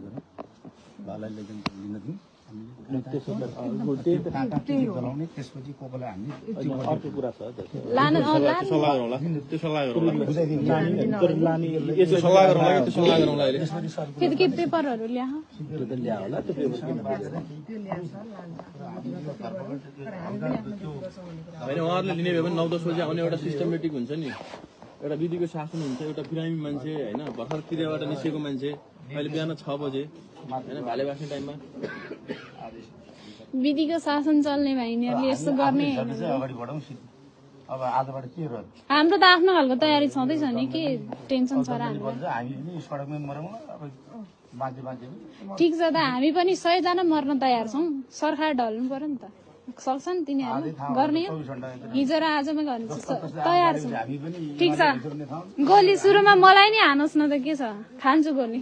गरिकन भालाई लिन दिउँ जलाउने त्यसपछि कोकोलाई हामी अर्को कुरा छ के पेपरहरू ल्या त्यो त ल्या होला त्यो पेपर होइन उहाँहरूले लिने भयो भने 9-10 बजे आउने एउटा सिस्टमेटिक हुन्छ नि एउटा विधिको शासन हुन्छ एउटा बिरामी मान्छे होइन भर्खर क्रियाबाट निस्केको मान्छे अहिले बिहान 6 बजे होइन भाले बाँच्ने टाइममा विधिको शासन चल्ने भए यिनीहरूले यस्तो गर्ने अगाडि बढाउँ अब आजबाट के रह्यो हाम्रो त आफ्नो खालको तयारी छँदैछ नि के टेन्सन छ र हामीलाई हामी पनि सडकमै मरौँ अब बाँचे ठिक छ त हामी पनि 100 जना मर्न तयार छौँ सरकार ढल्नु पर्यो नि त सक्छ नि तिनीहरू गर्ने हो हिजो र आजमै गर्ने तयार छ ठिक छ गोली सुरुमा मलाई नि हानोस् न त के छ खान्छु गोली